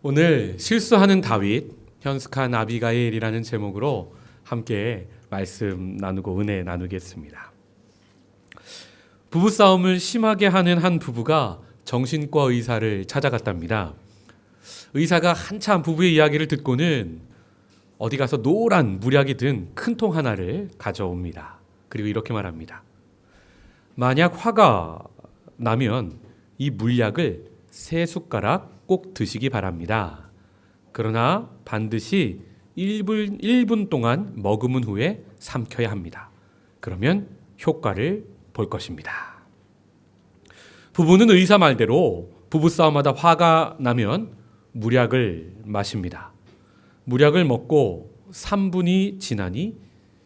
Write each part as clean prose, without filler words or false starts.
오늘 실수하는 다윗, 현숙한 아비가일이라는 제목으로 함께 말씀 나누고 은혜 나누겠습니다. 부부싸움을 심하게 하는 한 부부가 정신과 의사를 찾아갔답니다. 의사가 한참 부부의 이야기를 듣고는 어디 가서 노란 물약이 든 큰 통 하나를 가져옵니다. 그리고 이렇게 말합니다. 만약 화가 나면 이 물약을 3숟가락 꼭 드시기 바랍니다. 그러나 반드시 1분 동안 머금은 후에 삼켜야 합니다. 그러면 효과를 볼 것입니다. 부부는 의사 말대로 부부싸움하다 화가 나면 물약을 마십니다. 물약을 먹고 3분이 지나니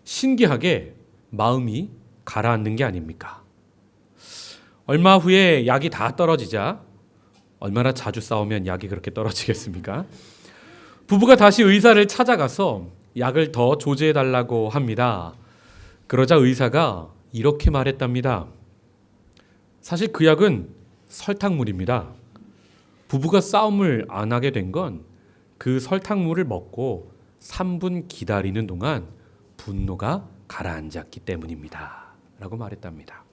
신기하게 마음이 가라앉는 게 아닙니까? 얼마 후에 약이 다 떨어지자 얼마나 자주 싸우면 약이 그렇게 떨어지겠습니까? 부부가 다시 의사를 찾아가서 약을 더 조제해달라고 합니다. 그러자 의사가 이렇게 말했답니다. 사실 그 약은 설탕물입니다. 부부가 싸움을 안 하게 된 건 그 설탕물을 먹고 3분 기다리는 동안 분노가 가라앉았기 때문입니다. 라고 말했답니다.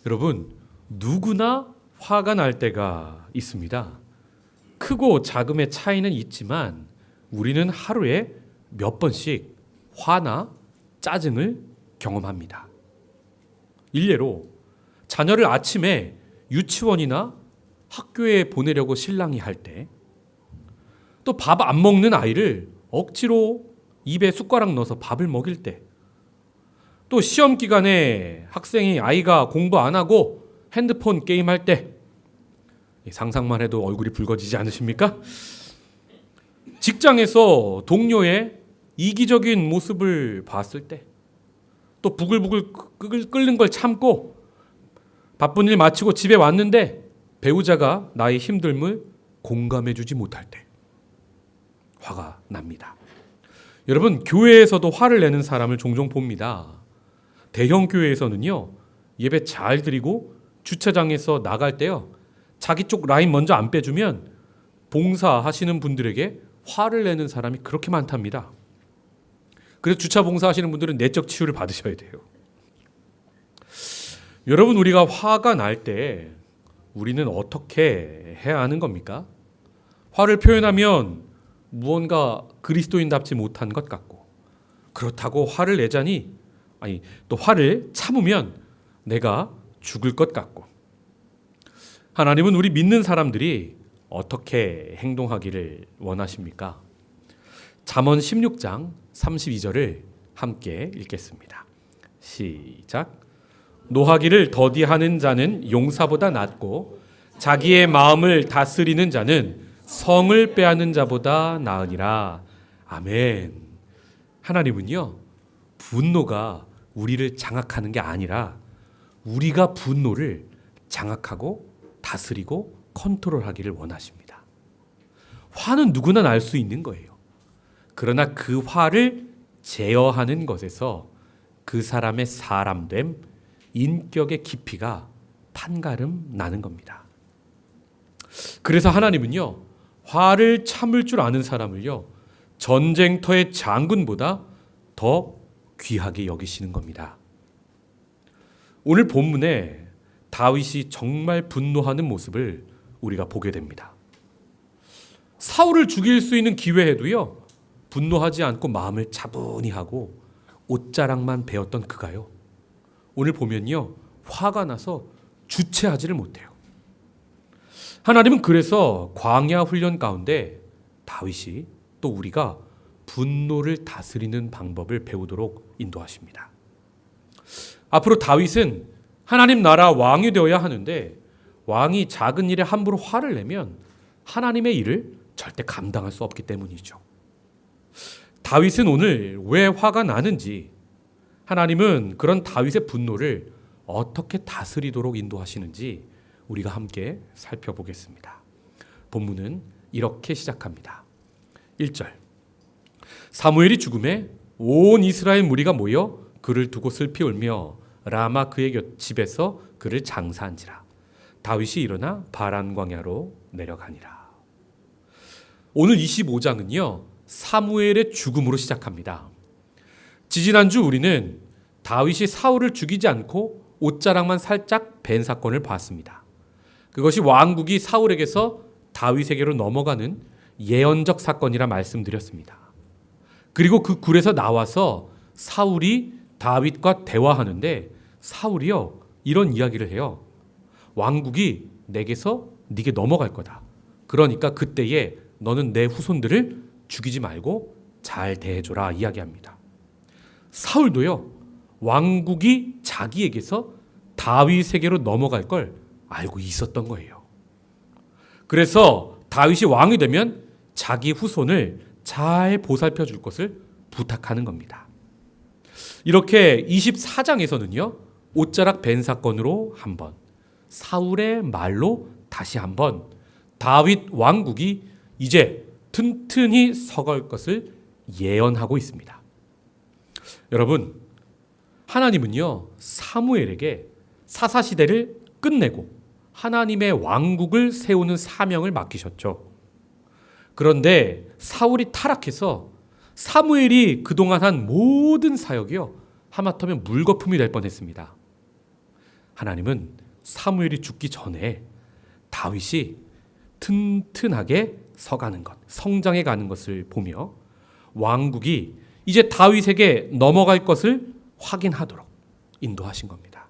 여러분, 누구나 화가 날 때가 있습니다. 크고 작음의 차이는 있지만 우리는 하루에 몇 번씩 화나 짜증을 경험합니다. 일례로 자녀를 아침에 유치원이나 학교에 보내려고 신랑이 할 때, 또 밥 안 먹는 아이를 억지로 입에 숟가락 넣어서 밥을 먹일 때, 또 시험 기간에 학생이 아이가 공부 안 하고 핸드폰 게임할 때, 상상만 해도 얼굴이 붉어지지 않으십니까? 직장에서 동료의 이기적인 모습을 봤을 때, 또 부글부글 끓는 걸 참고 바쁜 일 마치고 집에 왔는데 배우자가 나의 힘듦을 공감해주지 못할 때 화가 납니다. 여러분, 교회에서도 화를 내는 사람을 종종 봅니다. 대형 교회에서는요, 예배 잘 드리고 주차장에서 나갈 때요, 자기 쪽 라인 먼저 안 빼주면 봉사하시는 분들에게 화를 내는 사람이 그렇게 많답니다. 그래서 주차 봉사하시는 분들은 내적 치유를 받으셔야 돼요. 여러분, 우리가 화가 날 때 우리는 어떻게 해야 하는 겁니까? 화를 표현하면 무언가 그리스도인답지 못한 것 같고, 그렇다고 화를 내자니, 또 화를 참으면 내가 죽을 것 같고, 하나님은 우리 믿는 사람들이 어떻게 행동하기를 원하십니까? 잠언 16장 32절을 함께 읽겠습니다. 시작. 노하기를 더디하는 자는 용사보다 낫고 자기의 마음을 다스리는 자는 성을 빼앗는 자보다 나으니라. 아멘. 하나님은요, 분노가 우리를 장악하는 게 아니라 우리가 분노를 장악하고 다스리고 컨트롤하기를 원하십니다. 화는 누구나 날 수 있는 거예요. 그러나 그 화를 제어하는 것에서 그 사람의 사람됨, 인격의 깊이가 판가름 나는 겁니다. 그래서 하나님은요, 화를 참을 줄 아는 사람을요, 전쟁터의 장군보다 더 귀하게 여기시는 겁니다. 오늘 본문에 다윗이 정말 분노하는 모습을 우리가 보게 됩니다. 사울을 죽일 수 있는 기회에도요, 분노하지 않고 마음을 차분히 하고 옷자락만 베었던 그가요, 오늘 보면요, 화가 나서 주체하지를 못해요. 하나님은 그래서 광야 훈련 가운데 다윗이, 또 우리가 분노를 다스리는 방법을 배우도록 인도하십니다. 앞으로 다윗은 하나님 나라 왕이 되어야 하는데, 왕이 작은 일에 함부로 화를 내면 하나님의 일을 절대 감당할 수 없기 때문이죠. 다윗은 오늘 왜 화가 나는지, 하나님은 그런 다윗의 분노를 어떻게 다스리도록 인도하시는지 우리가 함께 살펴보겠습니다. 본문은 이렇게 시작합니다. 1절. 사무엘이 죽음에 온 이스라엘 무리가 모여 그를 두고 슬피 울며 라마 그의 집에서 그를 장사한지라. 다윗이 일어나 바란 광야로 내려가니라. 오늘 25장은요, 사무엘의 죽음으로 시작합니다. 지지난주 우리는 다윗이 사울을 죽이지 않고 옷자락만 살짝 벤 사건을 봤습니다. 그것이 왕국이 사울에게서 다윗에게로 넘어가는 예언적 사건이라 말씀드렸습니다. 그리고 그 굴에서 나와서 사울이 다윗과 대화하는데 사울이요, 이런 이야기를 해요. 왕국이 내게서 네게 넘어갈 거다. 그러니까 그때에 너는 내 후손들을 죽이지 말고 잘 대해줘라 이야기합니다. 사울도요, 왕국이 자기에게서 다윗에게로 넘어갈 걸 알고 있었던 거예요. 그래서 다윗이 왕이 되면 자기 후손을 잘 보살펴 줄 것을 부탁하는 겁니다. 이렇게 24장에서는요, 옷자락 벤 사건으로 한 번, 사울의 말로 다시 한 번, 다윗 왕국이 이제 튼튼히 서갈 것을 예언하고 있습니다. 여러분, 하나님은요, 사무엘에게 사사시대를 끝내고 하나님의 왕국을 세우는 사명을 맡기셨죠. 그런데 사울이 타락해서 사무엘이 그동안 한 모든 사역이요, 하마터면 물거품이 될 뻔했습니다. 하나님은 사무엘이 죽기 전에 다윗이 튼튼하게 서가는 것, 성장해 가는 것을 보며 왕국이 이제 다윗에게 넘어갈 것을 확인하도록 인도하신 겁니다.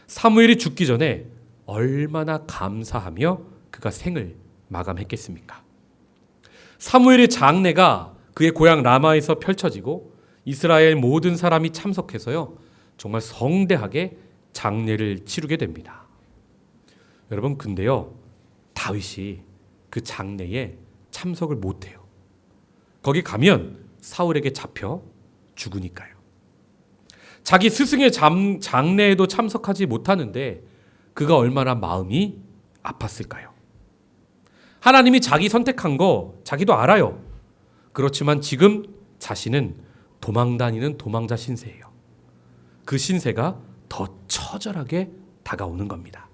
사무엘이 죽기 전에 얼마나 감사하며 그가 생을 마감했겠습니까? 사무엘의 장례가 그의 고향 라마에서 펼쳐지고 이스라엘 모든 사람이 참석해서요, 정말 성대하게 장례를 치르게 됩니다. 여러분, 근데요, 다윗이 그 장례에 참석을 못해요. 거기 가면 사울에게 잡혀 죽으니까요. 자기 스승의 장례에도 참석하지 못하는데 그가 얼마나 마음이 아팠을까요? 하나님이 자기 선택한 거 자기도 알아요. 그렇지만 지금 자신은 도망다니는 도망자 신세예요. 그 신세가 더 처절하게 다가오는 겁니다.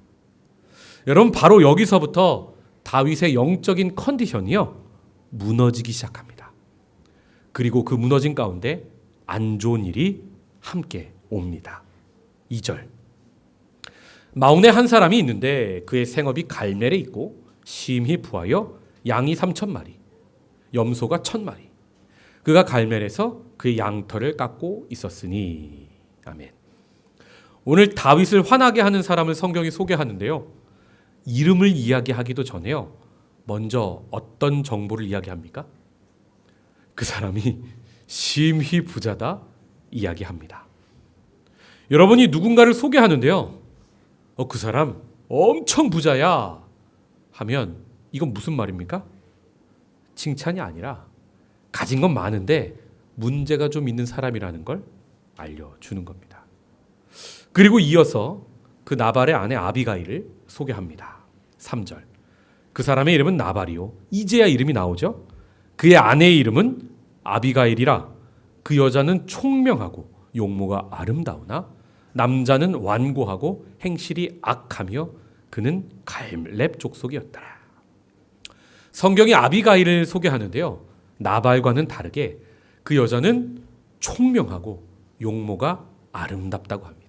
여러분, 바로 여기서부터 다윗의 영적인 컨디션이요, 무너지기 시작합니다. 그리고 그 무너진 가운데 안 좋은 일이 함께 옵니다. 2절. 마온에 한 사람이 있는데 그의 생업이 갈멜에 있고 심히 부하여 양이 3,000마리, 염소가 1,000마리. 그가 갈멜에서 그의 양털을 깎고 있었으니. 아멘. 오늘 다윗을 화나게 하는 사람을 성경이 소개하는데요, 이름을 이야기하기도 전에요, 먼저 어떤 정보를 이야기합니까? 그 사람이 심히 부자다 이야기합니다. 여러분이 누군가를 소개하는데요, 그 사람 엄청 부자야 하면 이건 무슨 말입니까? 칭찬이 아니라 가진 건 많은데 문제가 좀 있는 사람이라는 걸 알려주는 겁니다. 그리고 이어서 그 나발의 아내 아비가일을 소개합니다. 3절. 그 사람의 이름은 나발이요, 이제야 이름이 나오죠. 그의 아내의 이름은 아비가일이라. 그 여자는 총명하고 용모가 아름다우나 남자는 완고하고 행실이 악하며 그는 갈렙 족속이었더라. 성경이 아비가일을 소개하는데요, 나발과는 다르게 그 여자는 총명하고 용모가 아름답다고 합니다.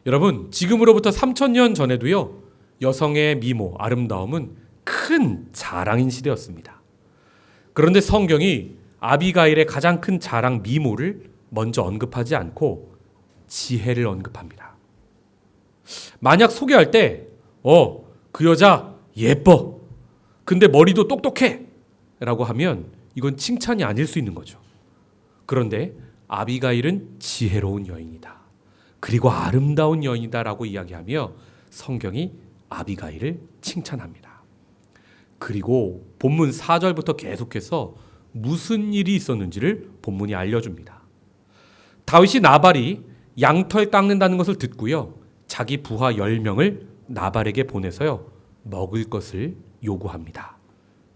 여러분, 지금으로부터 3,000년 전에도요, 여성의 미모, 아름다움은 큰 자랑인 시대였습니다. 그런데 성경이 아비가일의 가장 큰 자랑 미모를 먼저 언급하지 않고 지혜를 언급합니다. 만약 소개할 때 그 여자 예뻐, 근데 머리도 똑똑해 라고 하면 이건 칭찬이 아닐 수 있는 거죠. 그런데 아비가일은 지혜로운 여인이다, 그리고 아름다운 여인이다 라고 이야기하며 성경이 아비가일을 칭찬합니다. 그리고 본문 4절부터 계속해서 무슨 일이 있었는지를 본문이 알려줍니다. 다윗이 나발이 양털 깎는다는 것을 듣고요, 자기 부하 10명을 나발에게 보내서요, 먹을 것을 요구합니다.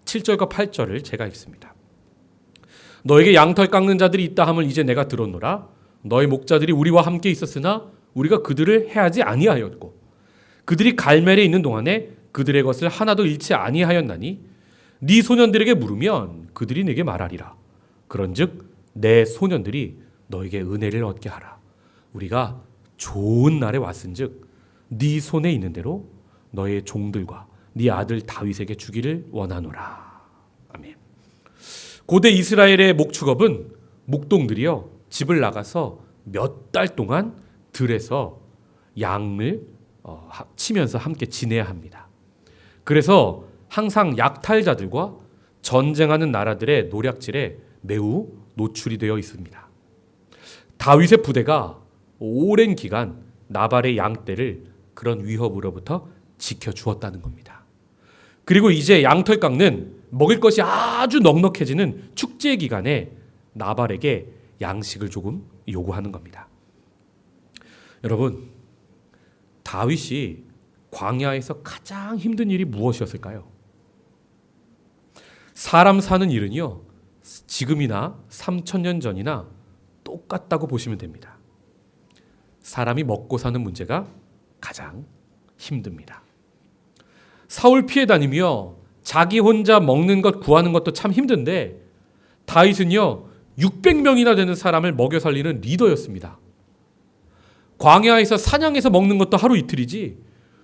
7절과 8절을 제가 읽습니다. 너에게 양털 깎는 자들이 있다 함을 이제 내가 들었노라. 너의 목자들이 우리와 함께 있었으나 우리가 그들을 해하지 아니하였고 그들이 갈멜에 있는 동안에 그들의 것을 하나도 잃지 아니하였나니 네 소년들에게 물으면 그들이 네게 말하리라. 그런즉 내 소년들이 너에게 은혜를 얻게 하라. 우리가 좋은 날에 왔은즉 네 손에 있는 대로 너의 종들과 네 아들 다윗에게 주기를 원하노라. 아멘. 고대 이스라엘의 목축업은 목동들이요 집을 나가서 몇 달 동안 들에서 양을 치면서 함께 지내야 합니다. 그래서 항상 약탈자들과 전쟁하는 나라들의 노략질에 매우 노출이 되어 있습니다. 다윗의 부대가 오랜 기간 나발의 양떼를 그런 위협으로부터 지켜주었다는 겁니다. 그리고 이제 양털 깎는 먹을 것이 아주 넉넉해지는 축제 기간에 나발에게 양식을 조금 요구하는 겁니다. 여러분, 다윗이 광야에서 가장 힘든 일이 무엇이었을까요? 사람 사는 일은요, 지금이나 3000년 전이나 똑같다고 보시면 됩니다. 사람이 먹고 사는 문제가 가장 힘듭니다. 사울 피해 다니며 자기 혼자 먹는 것 구하는 것도 참 힘든데 다윗은요 600명이나 되는 사람을 먹여 살리는 리더였습니다. 광야에서 사냥해서 먹는 것도 하루 이틀이지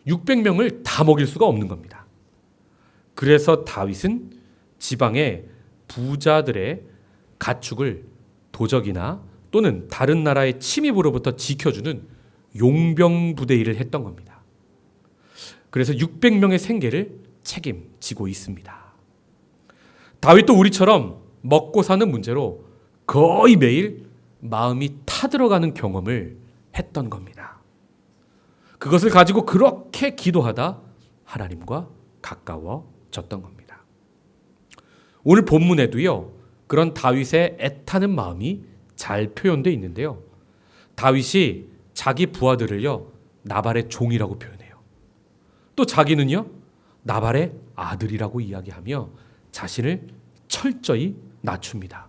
600명을 다 먹일 수가 없는 겁니다. 그래서 다윗은 지방의 부자들의 가축을 도적이나 또는 다른 나라의 침입으로부터 지켜주는 용병 부대 일을 했던 겁니다. 그래서 600명의 생계를 책임지고 있습니다. 다윗도 우리처럼 먹고 사는 문제로 거의 매일 마음이 타들어가는 경험을 했던 겁니다. 그것을 가지고 그렇게 기도하다 하나님과 가까워졌던 겁니다. 오늘 본문에도요, 그런 다윗의 애타는 마음이 잘 표현되어 있는데요. 다윗이 자기 부하들을요, 나발의 종이라고 표현해요. 또 자기는요, 나발의 아들이라고 이야기하며 자신을 철저히 낮춥니다.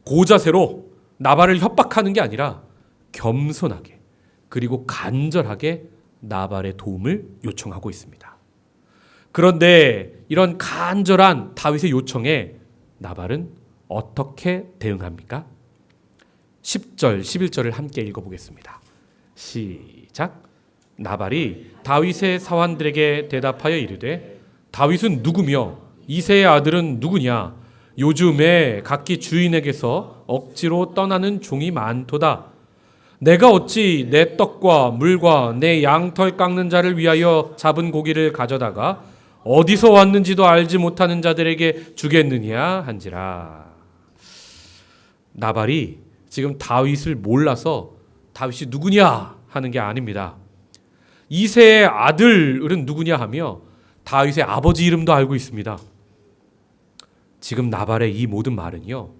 고자세로 나발을 협박하는 게 아니라 겸손하게 그리고 간절하게 나발의 도움을 요청하고 있습니다. 그런데 이런 간절한 다윗의 요청에 나발은 어떻게 대응합니까? 10절, 11절을 함께 읽어보겠습니다. 시작. 나발이 다윗의 사환들에게 대답하여 이르되 다윗은 누구며 이새의 아들은 누구냐? 요즘에 각기 주인에게서 억지로 떠나는 종이 많도다. 내가 어찌 내 떡과 물과 내 양털 깎는 자를 위하여 잡은 고기를 가져다가 어디서 왔는지도 알지 못하는 자들에게 주겠느냐 한지라. 나발이 지금 다윗을 몰라서 다윗이 누구냐 하는 게 아닙니다. 이새의 아들은 누구냐 하며 다윗의 아버지 이름도 알고 있습니다. 지금 나발의 이 모든 말은요,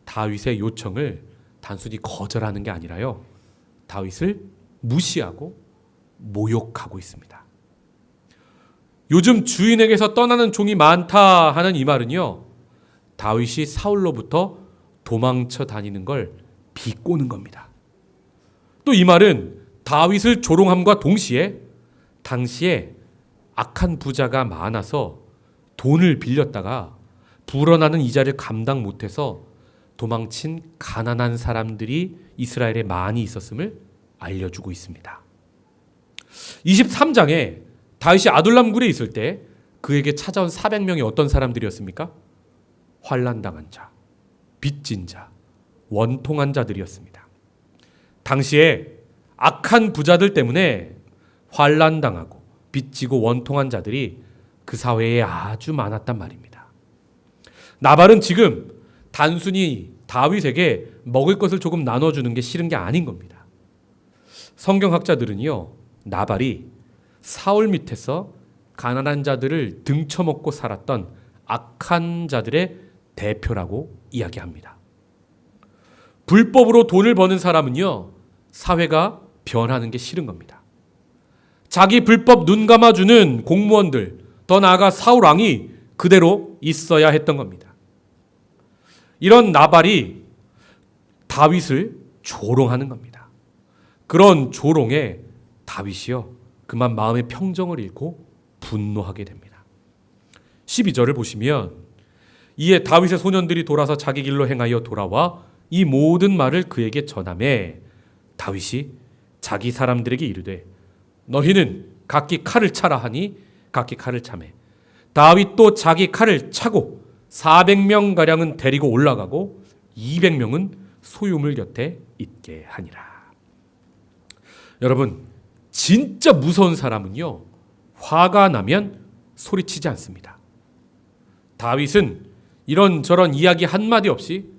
다윗의 요청을 단순히 거절하는 게 아니라요, 다윗을 무시하고 모욕하고 있습니다. 요즘 주인에게서 떠나는 종이 많다 하는 이 말은요, 다윗이 사울로부터 도망쳐 다니는 걸 비꼬는 겁니다. 또 이 말은 다윗을 조롱함과 동시에 당시에 악한 부자가 많아서 돈을 빌렸다가 불어나는 이자를 감당 못해서 도망친 가난한 사람들이 이스라엘에 많이 있었음을 알려주고 있습니다. 23장에 다윗이 아둘람 굴에 있을 때 그에게 찾아온 400명이 어떤 사람들이었습니까? 환난당한 자, 빚진 자, 원통한 자들이었습니다. 당시에 악한 부자들 때문에 환난당하고 빚지고 원통한 자들이 그 사회에 아주 많았단 말입니다. 나발은 지금 단순히 다윗에게 먹을 것을 조금 나눠주는 게 싫은 게 아닌 겁니다. 성경학자들은요, 나발이 사울 밑에서 가난한 자들을 등쳐먹고 살았던 악한 자들의 대표라고 이야기합니다. 불법으로 돈을 버는 사람은요, 사회가 변하는 게 싫은 겁니다. 자기 불법 눈 감아주는 공무원들, 더 나아가 사울 왕이 그대로 있어야 했던 겁니다. 이런 나발이 다윗을 조롱하는 겁니다. 그런 조롱에 다윗이요, 그만 마음의 평정을 잃고 분노하게 됩니다. 12절을 보시면 이에 다윗의 소년들이 돌아서 자기 길로 행하여 돌아와 이 모든 말을 그에게 전하매 다윗이 자기 사람들에게 이르되 너희는 각기 칼을 차라 하니 각기 칼을 차매 다윗도 자기 칼을 차고 400명 가량은 데리고 올라가고 200명은 소유물 곁에 있게 하니라. 여러분, 진짜 무서운 사람은요, 화가 나면 소리치지 않습니다. 다윗은 이런저런 이야기 한마디 없이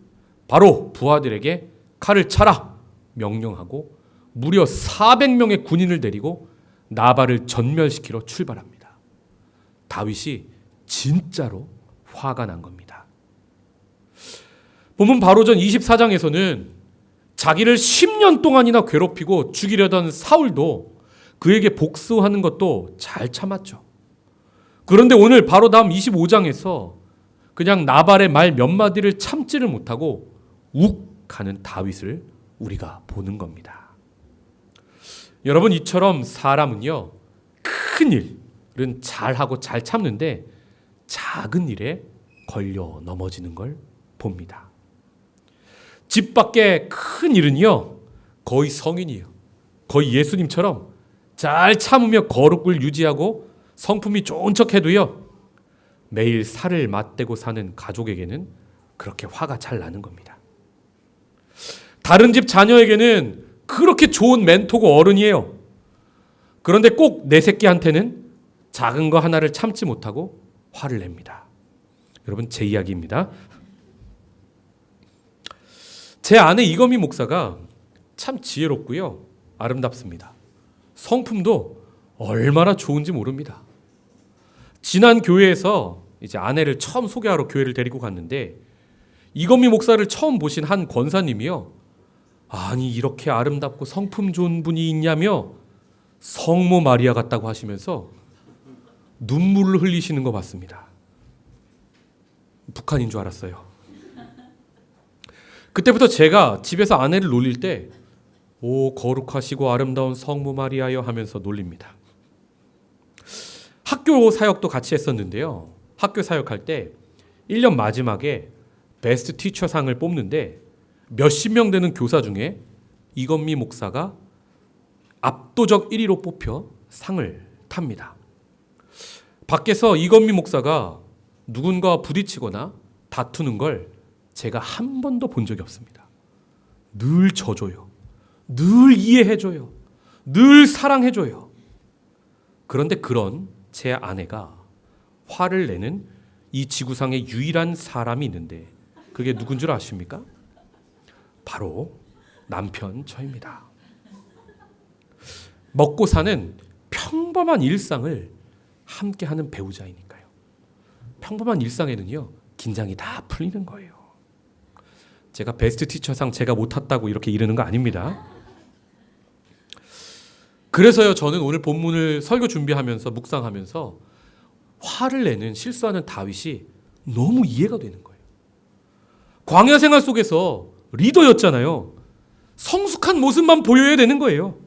바로 부하들에게 칼을 차라 명령하고 무려 400명의 군인을 데리고 나발을 전멸시키러 출발합니다. 다윗이 진짜로 화가 난 겁니다. 본문 바로 전 24장에서는 자기를 10년 동안이나 괴롭히고 죽이려던 사울도 그에게 복수하는 것도 잘 참았죠. 그런데 오늘 바로 다음 25장에서 그냥 나발의 말 몇 마디를 참지를 못하고 욱 하는 다윗을 우리가 보는 겁니다. 여러분, 이처럼 사람은요, 큰 일은 잘하고 잘 참는데 작은 일에 걸려 넘어지는 걸 봅니다. 집 밖의 큰 일은요, 거의 성인이에요. 거의 예수님처럼 잘 참으며 거룩을 유지하고 성품이 좋은 척 해도요, 매일 살을 맞대고 사는 가족에게는 그렇게 화가 잘 나는 겁니다. 다른 집 자녀에게는 그렇게 좋은 멘토고 어른이에요. 그런데 꼭 내 새끼한테는 작은 거 하나를 참지 못하고 화를 냅니다. 여러분, 제 이야기입니다. 제 아내 이건미 목사가 참 지혜롭고요, 아름답습니다. 성품도 얼마나 좋은지 모릅니다. 지난 교회에서 이제 아내를 처음 소개하러 교회를 데리고 갔는데 이건미 목사를 처음 보신 한 권사님이요, 아니 이렇게 아름답고 성품 좋은 분이 있냐며 성모 마리아 같다고 하시면서 눈물을 흘리시는 거 봤습니다. 북한인 줄 알았어요. 그때부터 제가 집에서 아내를 놀릴 때 오 거룩하시고 아름다운 성모 마리아여 하면서 놀립니다. 학교 사역도 같이 했었는데요. 학교 사역할 때 1년 마지막에 베스트 티처상을 뽑는데 몇십 명 되는 교사 중에 이건미 목사가 압도적 1위로 뽑혀 상을 탑니다. 밖에서 이건미 목사가 누군가와 부딪히거나 다투는 걸 제가 한 번도 본 적이 없습니다. 늘 져줘요. 늘 이해해줘요. 늘 사랑해줘요. 그런데 그런 제 아내가 화를 내는 이 지구상의 유일한 사람이 있는데 그게 누군 줄 아십니까? 바로 남편 저입니다. 먹고 사는 평범한 일상을 함께하는 배우자이니까요. 평범한 일상에는요, 긴장이 다 풀리는 거예요. 제가 베스트 티처상 제가 못 탔다고 이렇게 이러는 거 아닙니다. 그래서요, 저는 오늘 본문을 설교 준비하면서 묵상하면서 화를 내는 실수하는 다윗이 너무 이해가 되는 거예요. 광야 생활 속에서 리더였잖아요. 성숙한 모습만 보여야 되는 거예요.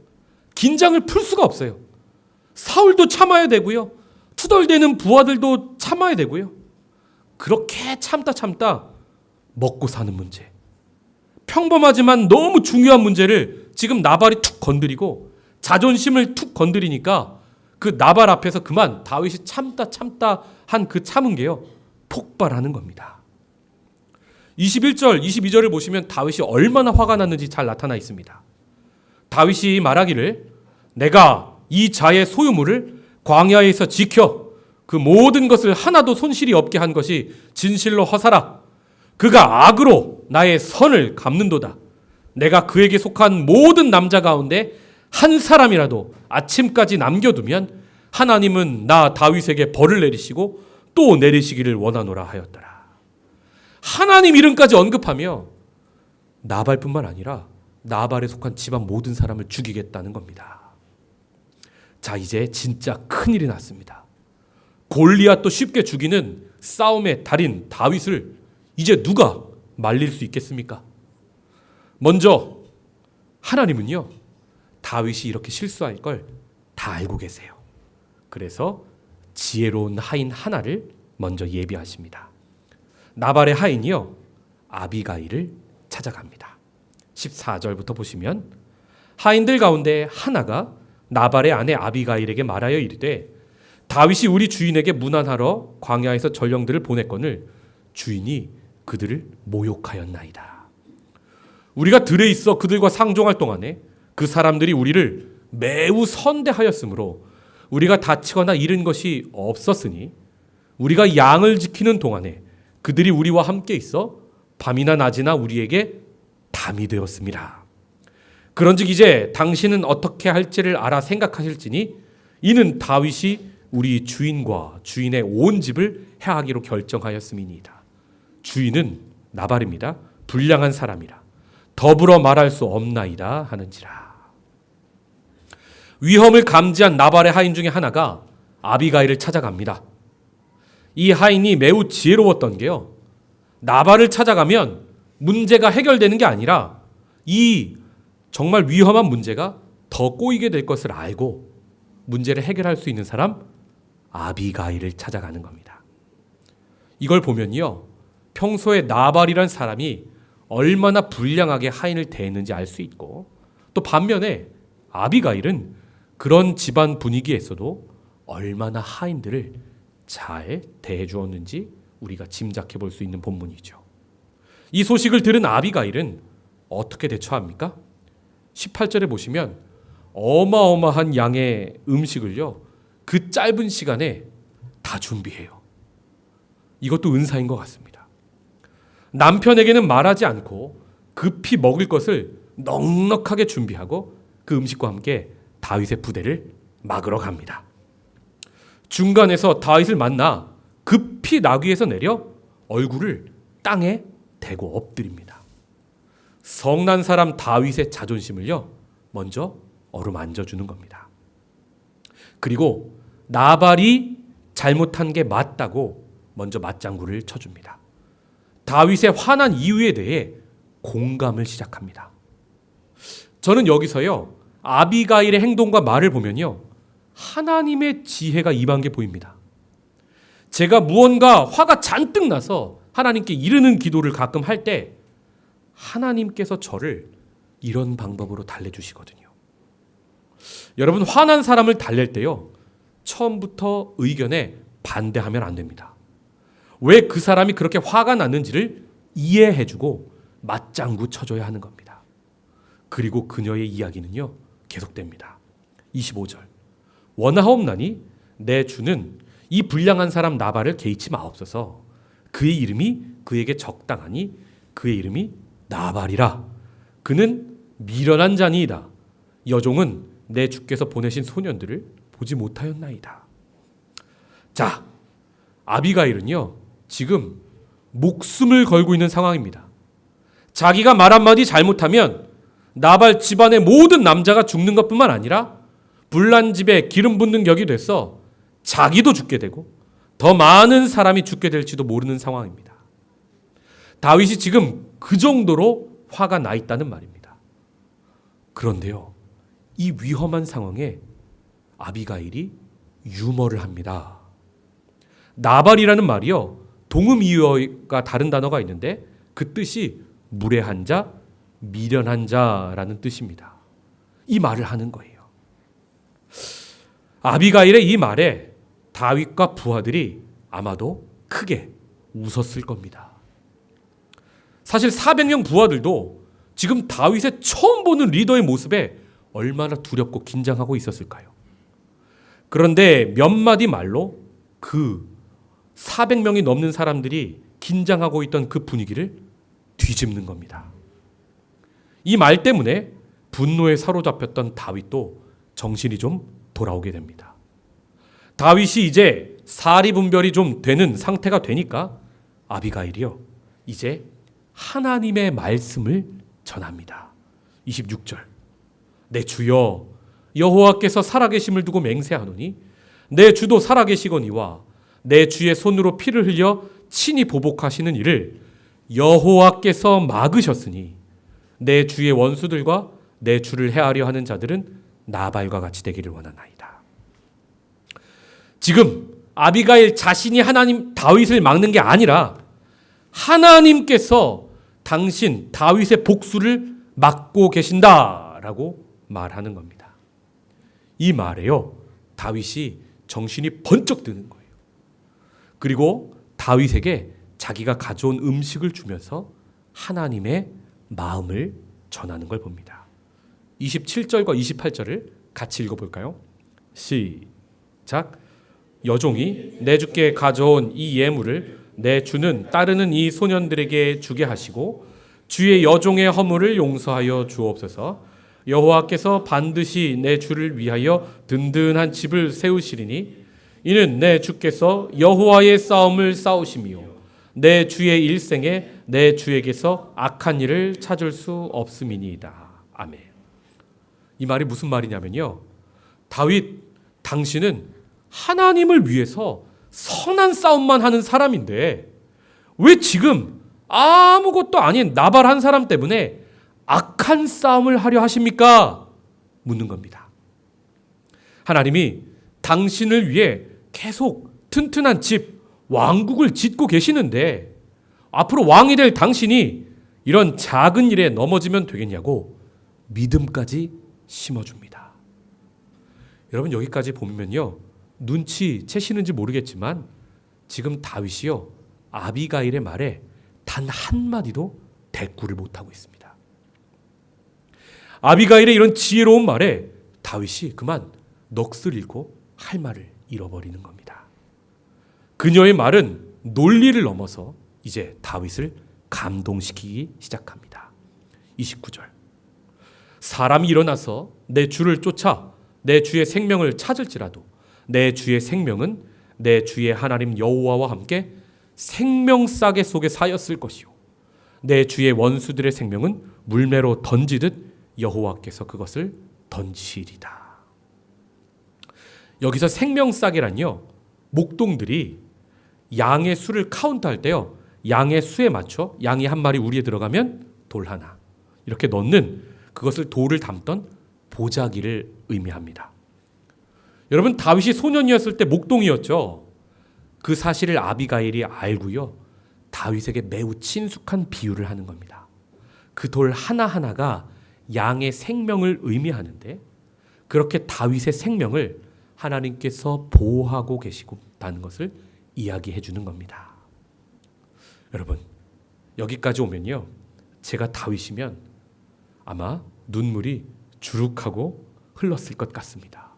긴장을 풀 수가 없어요. 사울도 참아야 되고요. 투덜대는 부하들도 참아야 되고요. 그렇게 참다 먹고 사는 문제. 평범하지만 너무 중요한 문제를 지금 나발이 툭 건드리고 자존심을 툭 건드리니까 그 나발 앞에서 그만 다윗이 참다 한 그 참은 게요, 폭발하는 겁니다. 21절, 22절을 보시면 다윗이 얼마나 화가 났는지 잘 나타나 있습니다. 다윗이 말하기를 내가 이 자의 소유물을 광야에서 지켜 그 모든 것을 하나도 손실이 없게 한 것이 진실로 허사라. 그가 악으로 나의 선을 갚는도다. 내가 그에게 속한 모든 남자 가운데 한 사람이라도 아침까지 남겨두면 하나님은 나 다윗에게 벌을 내리시고 또 내리시기를 원하노라 하였더라. 하나님 이름까지 언급하며 나발뿐만 아니라 나발에 속한 집안 모든 사람을 죽이겠다는 겁니다. 자, 이제 진짜 큰일이 났습니다. 골리앗도 쉽게 죽이는 싸움의 달인 다윗을 이제 누가 말릴 수 있겠습니까? 먼저 하나님은요, 다윗이 이렇게 실수할 걸 다 알고 계세요. 그래서 지혜로운 하인 하나를 먼저 예비하십니다. 나발의 하인이요 아비가일을 찾아갑니다. 14절부터 보시면 하인들 가운데 하나가 나발의 아내 아비가일에게 말하여 이르되 다윗이 우리 주인에게 문안하러 광야에서 전령들을 보냈거늘 주인이 그들을 모욕하였나이다. 우리가 들에 있어 그들과 상종할 동안에 그 사람들이 우리를 매우 선대하였으므로 우리가 다치거나 잃은 것이 없었으니 우리가 양을 지키는 동안에 그들이 우리와 함께 있어 밤이나 낮이나 우리에게 담이 되었습니다. 그런즉 이제 당신은 어떻게 할지를 알아 생각하실지니 이는 다윗이 우리 주인과 주인의 온 집을 해하기로 결정하였음이니이다. 주인은 나발입니다. 불량한 사람이라 더불어 말할 수 없나이다 하는지라. 위험을 감지한 나발의 하인 중에 하나가 아비가일을 찾아갑니다. 이 하인이 매우 지혜로웠던 게요, 나발을 찾아가면 문제가 해결되는 게 아니라 이 정말 위험한 문제가 더 꼬이게 될 것을 알고 문제를 해결할 수 있는 사람 아비가일을 찾아가는 겁니다. 이걸 보면요, 평소에 나발이란 사람이 얼마나 불량하게 하인을 대했는지 알 수 있고, 또 반면에 아비가일은 그런 집안 분위기에서도 얼마나 하인들을 잘 대해 주었는지 우리가 짐작해 볼 수 있는 본문이죠. 이 소식을 들은 아비가일은 어떻게 대처합니까? 18절에 보시면 어마어마한 양의 음식을요, 그 짧은 시간에 다 준비해요. 이것도 은사인 것 같습니다. 남편에게는 말하지 않고 급히 먹을 것을 넉넉하게 준비하고 그 음식과 함께 다윗의 부대를 막으러 갑니다. 중간에서 다윗을 만나 급히 나귀에서 내려 얼굴을 땅에 대고 엎드립니다. 성난 사람 다윗의 자존심을요, 먼저 어루만져 주는 겁니다. 그리고 나발이 잘못한 게 맞다고 먼저 맞장구를 쳐줍니다. 다윗의 화난 이유에 대해 공감을 시작합니다. 저는 여기서요, 아비가일의 행동과 말을 보면요, 하나님의 지혜가 임한 게 보입니다. 제가 무언가 화가 잔뜩 나서 하나님께 이르는 기도를 가끔 할 때 하나님께서 저를 이런 방법으로 달래주시거든요. 여러분, 화난 사람을 달랠 때요, 처음부터 의견에 반대하면 안 됩니다. 왜 그 사람이 그렇게 화가 났는지를 이해해주고 맞장구 쳐줘야 하는 겁니다. 그리고 그녀의 이야기는요, 계속됩니다. 25절. 원하옵나니 내 주는 이 불량한 사람 나발을 개의치 마옵소서. 그의 이름이 그에게 적당하니 그의 이름이 나발이라. 그는 미련한 자니이다. 여종은 내 주께서 보내신 소년들을 보지 못하였나이다. 자, 아비가일은요, 지금 목숨을 걸고 있는 상황입니다. 자기가 말 한마디 잘못하면 나발 집안의 모든 남자가 죽는 것뿐만 아니라 불난 집에 기름 붓는 격이 돼서 자기도 죽게 되고 더 많은 사람이 죽게 될지도 모르는 상황입니다. 다윗이 지금 그 정도로 화가 나 있다는 말입니다. 그런데요, 이 위험한 상황에 아비가일이 유머를 합니다. 나발이라는 말이요, 동음이어가 다른 단어가 있는데 그 뜻이 무례한 자, 미련한 자라는 뜻입니다. 이 말을 하는 거예요. 아비가일의 이 말에 다윗과 부하들이 아마도 크게 웃었을 겁니다. 사실 400명 부하들도 지금 다윗의 처음 보는 리더의 모습에 얼마나 두렵고 긴장하고 있었을까요? 그런데 몇 마디 말로 그 400명이 넘는 사람들이 긴장하고 있던 그 분위기를 뒤집는 겁니다. 이 말 때문에 분노에 사로잡혔던 다윗도 정신이 좀 돌아오게 됩니다. 다윗이 이제 사리분별이 좀 되는 상태가 되니까 아비가일이요, 이제 하나님의 말씀을 전합니다. 26절. 내 주여 여호와께서 살아계심을 두고 맹세하노니 내 주도 살아계시거니와 내 주의 손으로 피를 흘려 친히 보복하시는 일을 여호와께서 막으셨으니 내 주의 원수들과 내 주를 해하려 하는 자들은 나발과 같이 되기를 원하나이다. 지금 아비가일 자신이 하나님 다윗을 막는 게 아니라 하나님께서 당신 다윗의 복수를 막고 계신다라고 말하는 겁니다. 이 말에요, 다윗이 정신이 번쩍 드는 거예요. 그리고 다윗에게 자기가 가져온 음식을 주면서 하나님의 마음을 전하는 걸 봅니다. 27절과 28절을 같이 읽어볼까요? 시작. 여종이 내 주께 가져온 이 예물을 내 주는 따르는 이 소년들에게 주게 하시고 주의 여종의 허물을 용서하여 주옵소서. 여호와께서 반드시 내 주를 위하여 든든한 집을 세우시리니 이는 내 주께서 여호와의 싸움을 싸우시며 내 주의 일생에 내 주에게서 악한 일을 찾을 수 없음이니이다. 아멘. 이 말이 무슨 말이냐면요, 다윗, 당신은 하나님을 위해서 선한 싸움만 하는 사람인데 왜 지금 아무것도 아닌 나발 한 사람 때문에 악한 싸움을 하려 하십니까? 묻는 겁니다. 하나님이 당신을 위해 계속 튼튼한 집, 왕국을 짓고 계시는데 앞으로 왕이 될 당신이 이런 작은 일에 넘어지면 되겠냐고 믿음까지 심어줍니다. 여러분, 여기까지 보면요, 눈치 채시는지 모르겠지만 지금 다윗이요, 아비가일의 말에 단 한마디도 대꾸를 못하고 있습니다. 아비가일의 이런 지혜로운 말에 다윗이 그만 넋을 잃고 할 말을 잃어버리는 겁니다. 그녀의 말은 논리를 넘어서 이제 다윗을 감동시키기 시작합니다. 29절. 사람이 일어나서 내 주를 쫓아 내 주의 생명을 찾을지라도 내 주의 생명은 내 주의 하나님 여호와와 함께 생명싸개 속에 사였을 것이요 내 주의 원수들의 생명은 물매로 던지듯 여호와께서 그것을 던지시리다. 여기서 생명싸개란요, 목동들이 양의 수를 카운트할 때요, 양의 수에 맞춰 양이 한 마리 우리에 들어가면 돌 하나 이렇게 넣는, 그것을 돌을 담던 보자기를 의미합니다. 여러분, 다윗이 소년이었을 때 목동이었죠. 그 사실을 아비가일이 알고요, 다윗에게 매우 친숙한 비유를 하는 겁니다. 그 돌 하나하나가 양의 생명을 의미하는데 그렇게 다윗의 생명을 하나님께서 보호하고 계시다는 것을 이야기해 주는 겁니다. 여러분, 여기까지 오면요, 제가 다윗이면 아마 눈물이 주룩하고 흘렀을 것 같습니다.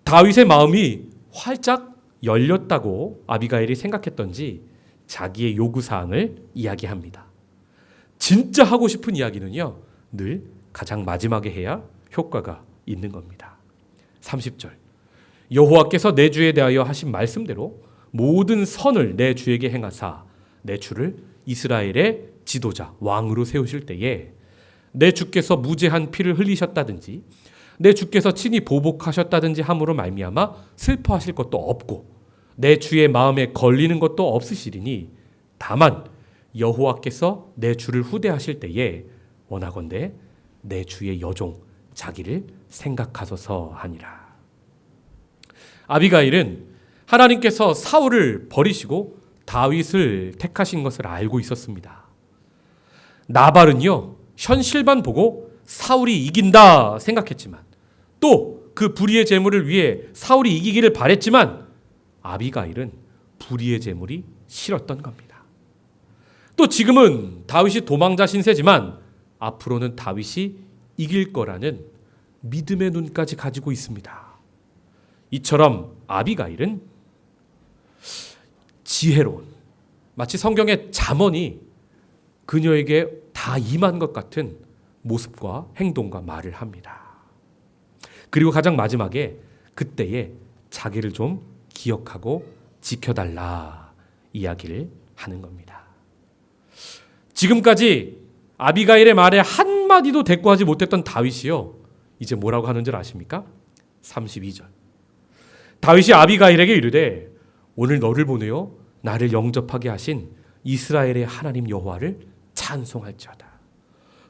다윗의 마음이 활짝 열렸다고 아비가일이 생각했던지 자기의 요구사항을 이야기합니다. 진짜 하고 싶은 이야기는요, 늘 가장 마지막에 해야 효과가 있는 겁니다. 30절. 여호와께서 내 주에 대하여 하신 말씀대로 모든 선을 내 주에게 행하사 내 주를 이스라엘의 지도자 왕으로 세우실 때에 내 주께서 무죄한 피를 흘리셨다든지 내 주께서 친히 보복하셨다든지 함으로 말미암아 슬퍼하실 것도 없고 내 주의 마음에 걸리는 것도 없으시리니 다만 여호와께서 내 주를 후대하실 때에 원하건대 내 주의 여종 자기를 생각하소서 하니라. 아비가일은 하나님께서 사울을 버리시고 다윗을 택하신 것을 알고 있었습니다. 나발은요, 현실만 보고 사울이 이긴다 생각했지만 또 그 불의의 제물을 위해 사울이 이기기를 바랬지만 아비가일은 불의의 제물이 싫었던 겁니다. 또 지금은 다윗이 도망자 신세지만 앞으로는 다윗이 이길 거라는 믿음의 눈까지 가지고 있습니다. 이처럼 아비가일은 지혜로운, 마치 성경의 잠언이 그녀에게 다 임한 것 같은 모습과 행동과 말을 합니다. 그리고 가장 마지막에 그때에 자기를 좀 기억하고 지켜달라 이야기를 하는 겁니다. 지금까지 아비가일의 말에 한마디도 대꾸하지 못했던 다윗이요, 이제 뭐라고 하는 줄 아십니까? 32절. 다윗이 아비가일에게 이르되 오늘 너를 보내어 나를 영접하게 하신 이스라엘의 하나님 여호와를 찬송할지어다.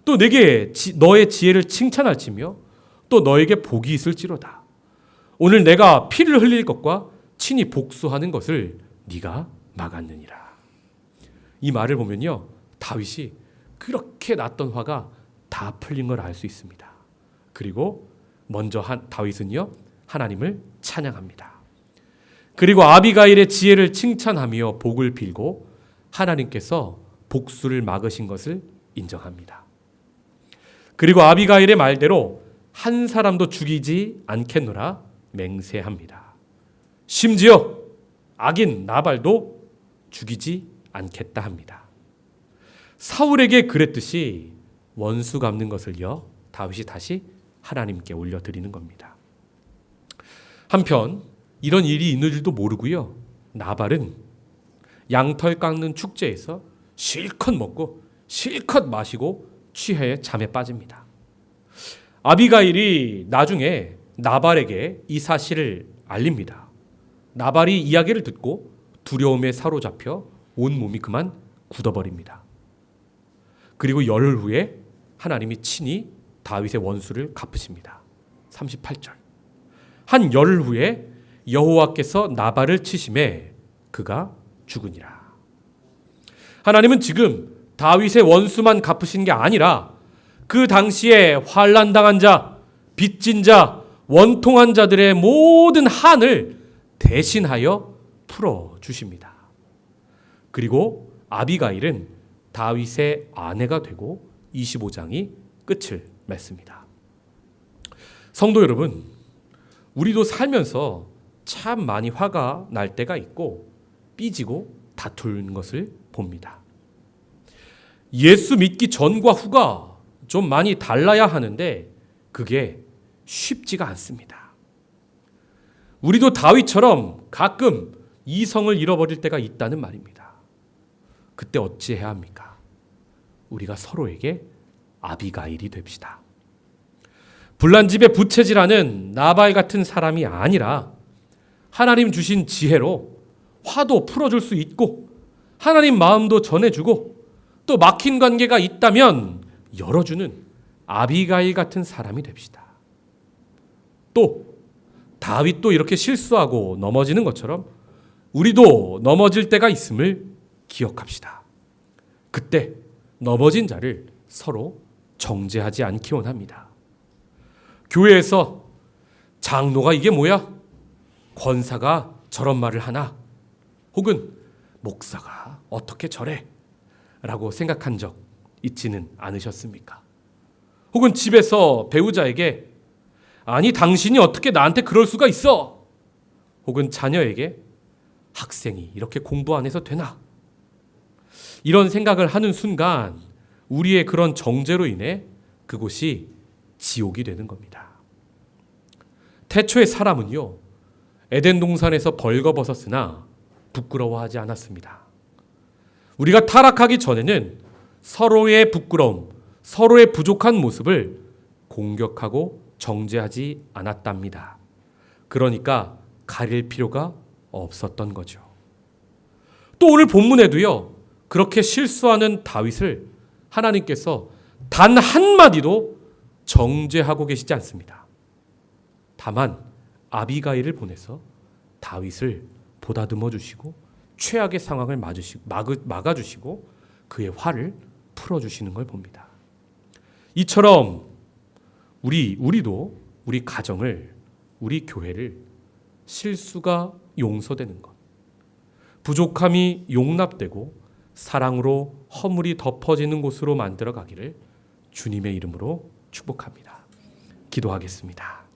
또 내게 너의 지혜를 칭찬할지며 또 너에게 복이 있을지로다. 오늘 내가 피를 흘릴 것과 친히 복수하는 것을 네가 막았느니라. 이 말을 보면요, 다윗이 그렇게 났던 화가 다 풀린 걸 알 수 있습니다. 그리고 먼저 다윗은요, 하나님을 찬양합니다. 그리고 아비가일의 지혜를 칭찬하며 복을 빌고 하나님께서 복수를 막으신 것을 인정합니다. 그리고 아비가일의 말대로 한 사람도 죽이지 않겠노라 맹세합니다. 심지어 악인 나발도 죽이지 않겠다 합니다. 사울에게 그랬듯이 원수 갚는 것을요, 다윗이 다시 하나님께 올려드리는 겁니다. 한편 이런 일이 있는 줄도 모르고요, 나발은 양털 깎는 축제에서 실컷 먹고 실컷 마시고 취해 잠에 빠집니다. 아비가일이 나중에 나발에게 이 사실을 알립니다. 나발이 이야기를 듣고 두려움에 사로잡혀 온몸이 그만 굳어버립니다. 그리고 열흘 후에 하나님이 친히 다윗의 원수를 갚으십니다. 38절. 한 열흘 후에 여호와께서 나발을 치심에 그가 죽으니라. 하나님은 지금 다윗의 원수만 갚으신 게 아니라 그 당시에 환난당한 자, 빚진 자, 원통한 자들의 모든 한을 대신하여 풀어주십니다. 그리고 아비가일은 다윗의 아내가 되고 25장이 끝을 맺습니다. 성도 여러분, 우리도 살면서 참 많이 화가 날 때가 있고 삐지고 다투는 것을 봅니다. 예수 믿기 전과 후가 좀 많이 달라야 하는데 그게 쉽지가 않습니다. 우리도 다윗처럼 가끔 이성을 잃어버릴 때가 있다는 말입니다. 그때 어찌해야 합니까? 우리가 서로에게 아비가일이 됩시다. 불난집에 부채질하는 나발 같은 사람이 아니라 하나님 주신 지혜로 화도 풀어줄 수 있고 하나님 마음도 전해주고 또 막힌 관계가 있다면 열어주는 아비가일 같은 사람이 됩시다. 또 다윗도 이렇게 실수하고 넘어지는 것처럼 우리도 넘어질 때가 있음을 기억합시다. 그때 넘어진 자를 서로 정죄하지 않기 원합니다. 교회에서 장로가 이게 뭐야? 권사가 저런 말을 하나? 혹은 목사가 어떻게 저래? 라고 생각한 적 있지는 않으셨습니까? 혹은 집에서 배우자에게 아니 당신이 어떻게 나한테 그럴 수가 있어? 혹은 자녀에게 학생이 이렇게 공부 안 해서 되나? 이런 생각을 하는 순간 우리의 그런 정죄로 인해 그곳이 지옥이 되는 겁니다. 태초의 사람은요, 에덴 동산에서 벌거벗었으나 부끄러워하지 않았습니다. 우리가 타락하기 전에는 서로의 부끄러움, 서로의 부족한 모습을 공격하고 정죄하지 않았답니다. 그러니까 가릴 필요가 없었던 거죠. 또 오늘 본문에도요, 그렇게 실수하는 다윗을 하나님께서 단 한마디도 정죄하고 계시지 않습니다. 다만 아비가일을 보내서 다윗을 보다듬어 주시고 최악의 상황을 막아주시고 그의 화를 풀어주시는 걸 봅니다. 이처럼 우리도 우리 가정을, 우리 교회를 실수가 용서되는 것, 부족함이 용납되고 사랑으로 허물이 덮어지는 곳으로 만들어 가기를 주님의 이름으로 축복합니다. 기도하겠습니다.